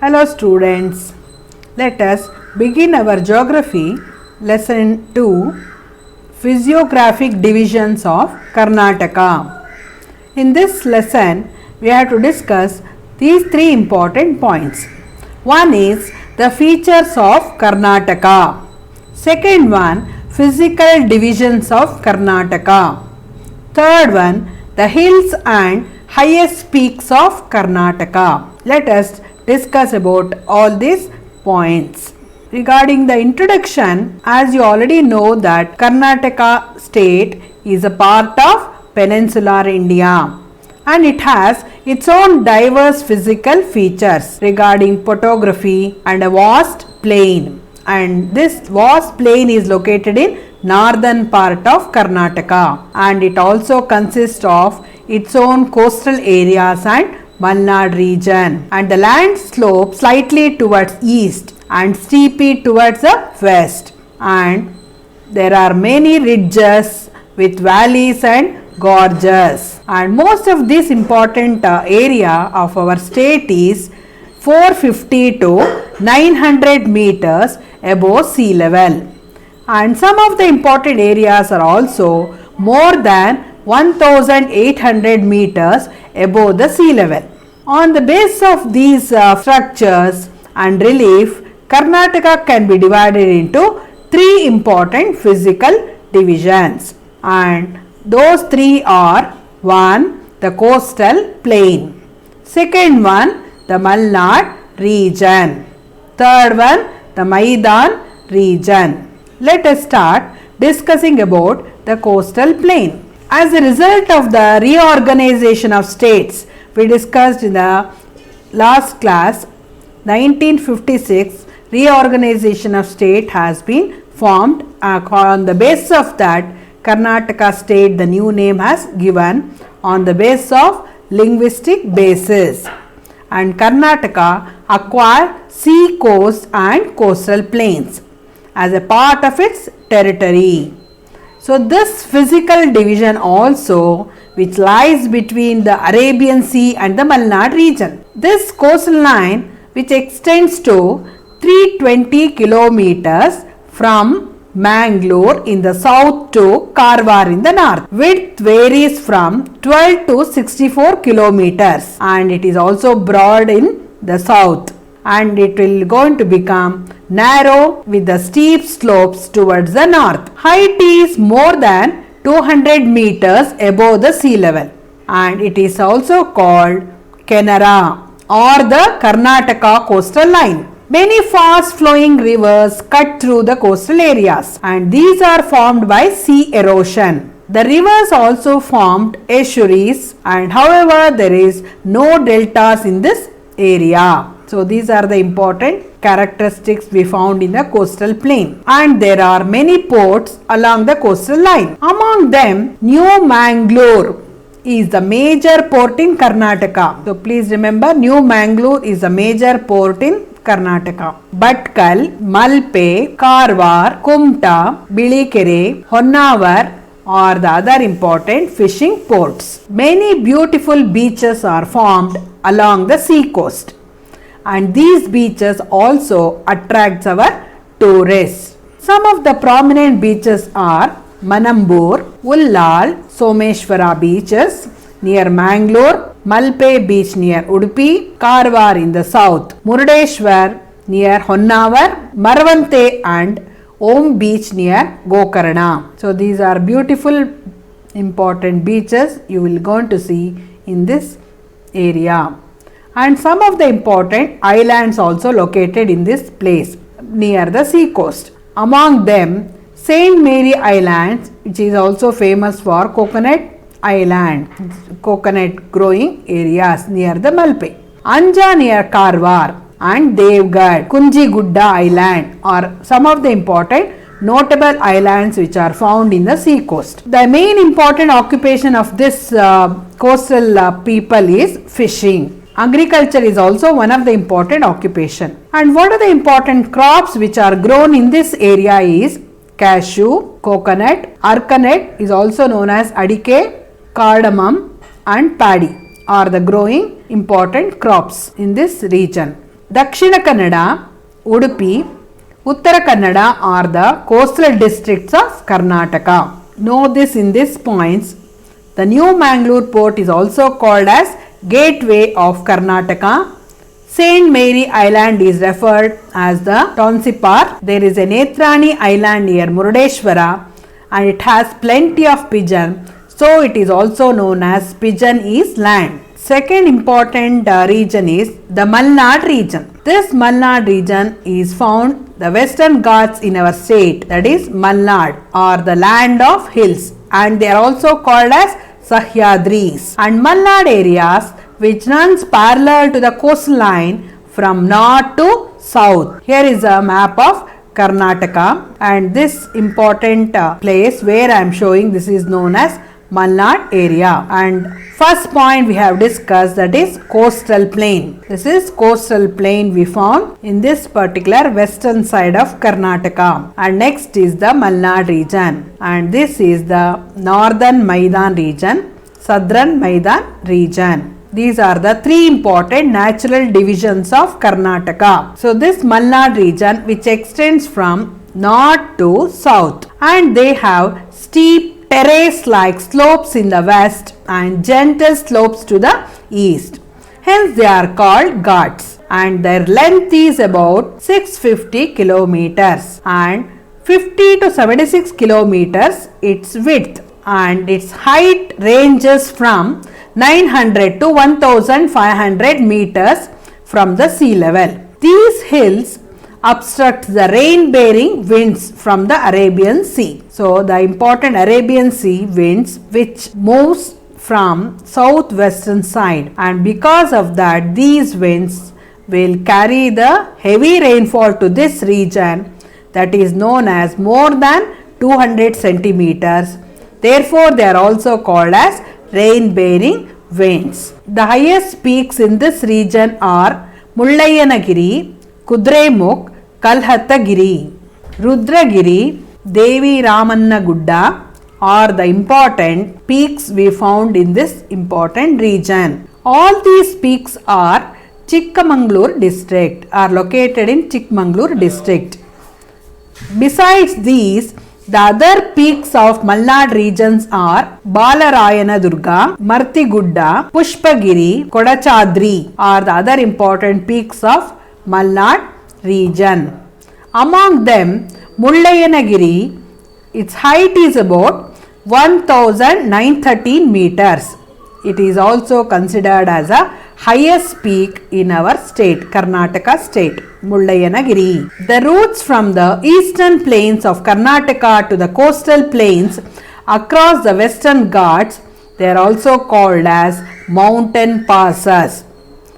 Hello students, let us begin our geography lesson 2, physiographic divisions of Karnataka. In this lesson, we have to discuss these three important points. One is the features of Karnataka. Second one, physical divisions of Karnataka. Third one, the hills and highest peaks of Karnataka. Let us discuss about all these points. Regarding the introduction, as you already know that Karnataka state is a part of peninsular India and it has its own diverse physical features regarding topography and a vast plain, and this vast plain is located in northern part of Karnataka and it also consists of its own coastal areas and Malnad region, and the land slopes slightly towards east and steeply towards the west, and there are many ridges with valleys and gorges, and most of this important area of our state is 450 to 900 meters above sea level, and some of the important areas are also more than 1800 meters above the sea level. On the basis of these structures and relief, Karnataka can be divided into three important physical divisions, and those three are: 1. The coastal plain, second one the Malnad region, third one the Maidan region. Let us start discussing about the coastal plain. As a result of the reorganization of states we discussed in the last class, 1956 reorganization of state has been formed. On the basis of that, Karnataka state, the new name has given on the basis of linguistic basis, and Karnataka acquired sea coast and coastal plains as a part of its territory. So this physical division also, which lies between the Arabian Sea and the Malnad region. This coastal line, which extends to 320 kilometers from Mangalore in the south to Karwar in the north. Width varies from 12 to 64 kilometers and it is also broad in the south, and it will going to become narrow with the steep slopes towards the north. Height is more than 200 meters above the sea level, and it is also called Kenara or the Karnataka coastal line. Many fast flowing rivers cut through the coastal areas, and these are formed by sea erosion. The rivers also formed estuaries, and however there is no deltas in this area. So these are the important characteristics we found in the coastal plain, and there are many ports along the coastal line. Among them, New Mangalore is the major port in Karnataka. So please remember, New Mangalore is a major port in Karnataka. Bhatkal, Malpe, Karwar, Kumta, Bilikere, Honnavar are the other important fishing ports. Many beautiful beaches are formed along the sea coast, and these beaches also attracts our tourists. Some of the prominent beaches are Manambur, Ullal, Someshwara beaches near Mangalore, Malpe beach near Udupi, Karwar in the south, Murdeshwar near Honnavar, Maravante and Om beach near Gokarna. So these are beautiful important beaches you will going to see in this area, and some of the important islands also located in this place near the sea coast. Among them, Saint Mary Islands, which is also famous for coconut island, coconut growing areas near the Malpe. Anja near Karwar and Devgad, Kunjigudda Island are some of the important notable islands which are found in the sea coast. The main important occupation of this coastal people is fishing. Agriculture is also one of the important occupation. And what are the important crops which are grown in this area is cashew, coconut, arkanut is also known as adike, cardamom and paddy are the growing important crops in this region. Dakshina Kannada, Udupi, Uttara Kannada are the coastal districts of Karnataka. Know this in these points. The new Mangalore port is also called as Gateway of Karnataka. Saint Mary Island is referred as the Tonsipar. There is a Netrani Island near Murdeshwara and it has plenty of pigeon. So it is also known as Pigeon is Land. Second important region is the Malnad region. This Malnad region is found the Western Ghats in our state, that is Malnad, or the land of hills, and they are also called as Sahyadris. And Malnad areas which runs parallel to the coastline from north to south. Here is a map of Karnataka, and this important place where I am showing, this is known as Malnad area. And first point we have discussed, that is coastal plain. This is coastal plain we found in this particular western side of Karnataka. And next is the Malnad region, and this is the northern Maidan region, southern Maidan region. These are the three important natural divisions of Karnataka. So this Malnad region which extends from north to south, and they have steep terrace-like slopes in the west and gentle slopes to the east. Hence they are called Ghats, and their length is about 650 kilometers and 50 to 76 kilometers its width, and its height ranges from 900 to 1500 meters from the sea level. These hills obstruct the rain-bearing winds from the Arabian Sea. So the important Arabian Sea winds which moves from southwestern side, and because of that these winds will carry the heavy rainfall to this region, that is known as more than 200 centimeters. Therefore they are also called as rain-bearing winds. The highest peaks in this region are Mullayanagiri, Kudremukh, Kalhatagiri, Rudragiri, Devi Ramanna Gudda are the important peaks we found in this important region. All these peaks are Chikmagalur district, are located in Chikmagalur district. Besides these, the other peaks of Malnad regions are Balarayana Durga, Martigudda, Pushpagiri, Kodachadri are the other important peaks of Malnad region. Among them, Mullayanagiri, its height is about 1913 meters. It is also considered as a highest peak in our state, Karnataka state, Mullayanagiri. The routes from the eastern plains of Karnataka to the coastal plains across the western Ghats, they are also called as mountain passes.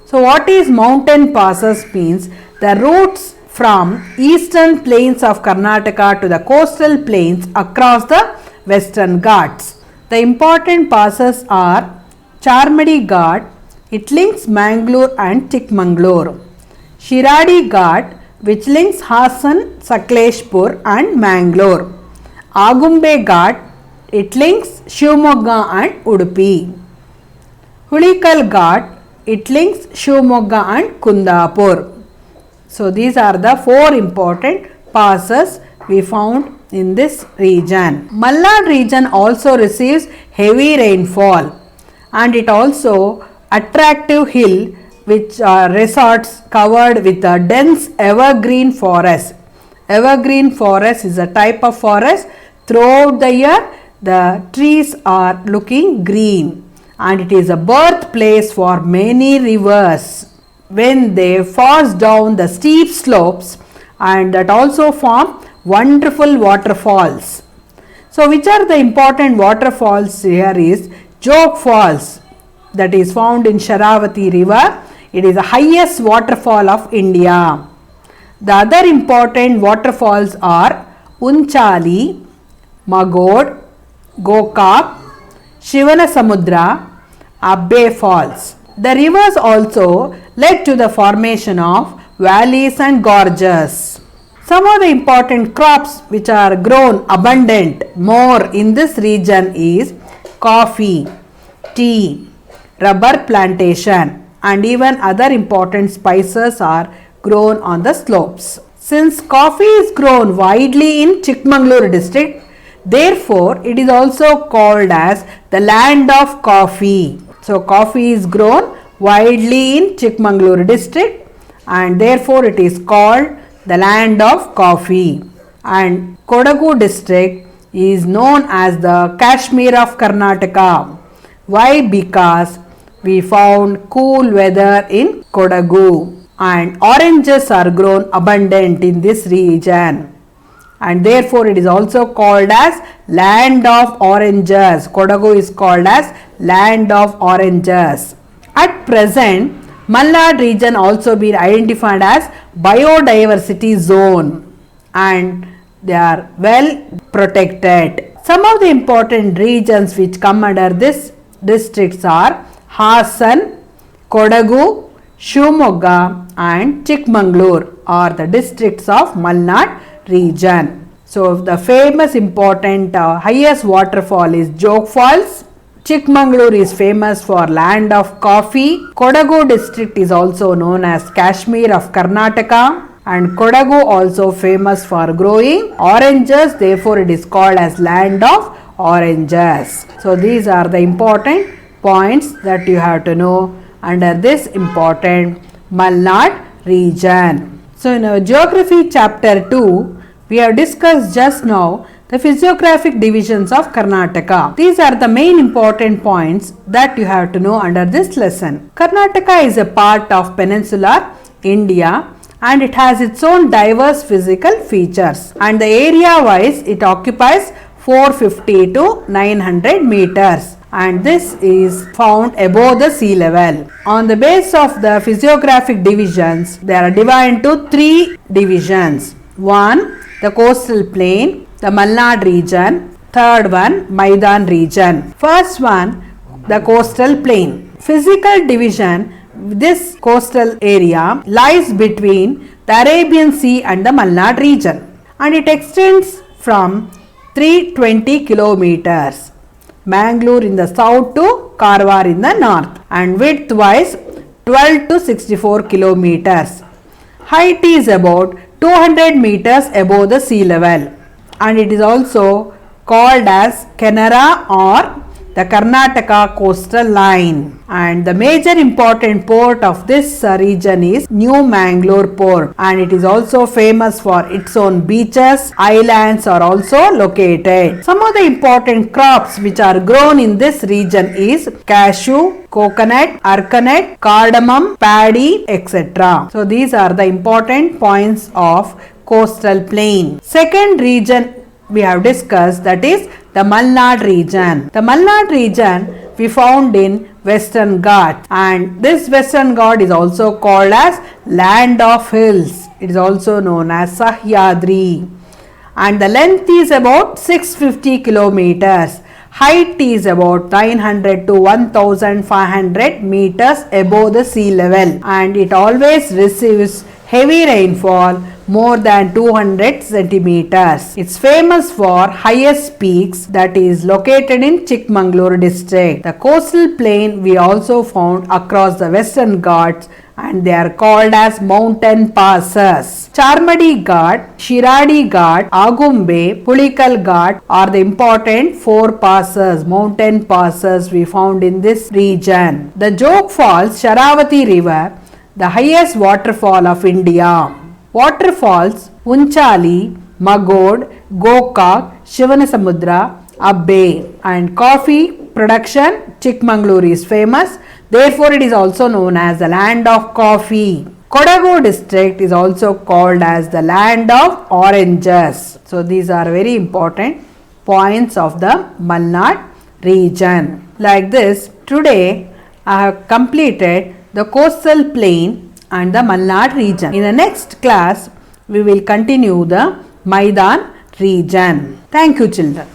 So what is mountain passes means? The routes from eastern plains of Karnataka to the coastal plains across the western Ghats. The important passes are Charmadi Ghat, it links Mangalore and Chikmagalur. Shiradi Ghat, which links Hassan, Sakleshpur and Mangalore. Agumbe Ghat, it links Shivamogga and Udupi. Hulikal Ghat, it links Shivamogga and Kundapur. So these are the four important passes we found in this region. Malnad region also receives heavy rainfall, and it also attractive hill which are resorts covered with a dense evergreen forest. Evergreen forest is a type of forest. Throughout the year the trees are looking green, and it is a birthplace for many rivers when they force down the steep slopes, and that also form wonderful waterfalls. So which are the important waterfalls here is Jog Falls, that is found in Sharavati river. It is the highest waterfall of India. The other important waterfalls are Unchali, Magod, Gokak, Shivanasamudra, Abbe Falls. The rivers also led to the formation of valleys and gorges. Some of the important crops which are grown abundant more in this region is coffee, tea, rubber plantation, and even other important spices are grown on the slopes. Since coffee is grown widely in Chikmagalur district, therefore it is also called as the land of coffee. So coffee is grown widely in Chikmagalur district and therefore it is called the land of coffee. And Kodagu district is known as the Kashmir of Karnataka. Why? Because we found cool weather in Kodagu and oranges are grown abundant in this region and therefore it is also called as land of oranges. Kodagu is called as land of oranges. At present, Malnad region also been identified as biodiversity zone and they are well protected. Some of the important regions which come under this districts are Hassan, Kodagu, Shivamogga and Chikmagalur are the districts of Malnad region. So the famous important highest waterfall is Jog Falls. Chikmagalur is famous for land of coffee. Kodagu district is also known as Kashmir of Karnataka and Kodagu also famous for growing oranges, therefore it is called as land of oranges. So these are the important points that you have to know under this important Malnad region. So in our geography chapter 2, we have discussed just now the physiographic divisions of Karnataka. These are the main important points that you have to know under this lesson. Karnataka is a part of peninsular India and it has its own diverse physical features and the area wise it occupies 450 to 900 meters and this is found above the sea level. On the base of the physiographic divisions, they are divided into 3 divisions. 1. The coastal plain, the Malnad region. Third one, Maidan region. First one, the coastal plain. Physical division, this coastal area lies between the Arabian Sea and the Malnad region and it extends from 320 kilometers. Mangalore in the south to Karwar in the north and width wise 12 to 64 kilometers. Height is about 200 meters above the sea level and it is also called as Canara or the Karnataka coastal line and the major important port of this region is New Mangalore port and it is also famous for its own beaches. Islands are also located. Some of the important crops which are grown in this region is cashew, coconut, arecanut, cardamom, paddy, etc. So these are the important points of coastal plain. Second region we have discussed, that is the Malnad region. The Malnad region we found in Western Ghats and this Western Ghat is also called as land of hills. It is also known as Sahyadri and the length is about 650 kilometers. Height is about 900 to 1500 meters above the sea level and it always receives heavy rainfall more than 200 centimeters. It's famous for highest peaks that is located in Chikmagalur district. The coastal plain we also found across the Western Ghats and they are called as mountain passes. Charmadi Ghat, Shiradi Ghat, Agumbe, Pulikal Ghat are the important 4 passes, mountain passes we found in this region. The Jog Falls, Sharavati river, the highest waterfall of India. Waterfalls Unchali, Magod, Gokak, Shivanasamudra, Abbe and coffee production Chikmagalur is famous. Therefore, it is also known as the land of coffee. Kodagu district is also called as the land of oranges. So, these are very important points of the Malnad region. Like this, today I have completed the coastal plain and the Malnad region. In the next class, we will continue the Maidan region. Thank you, children.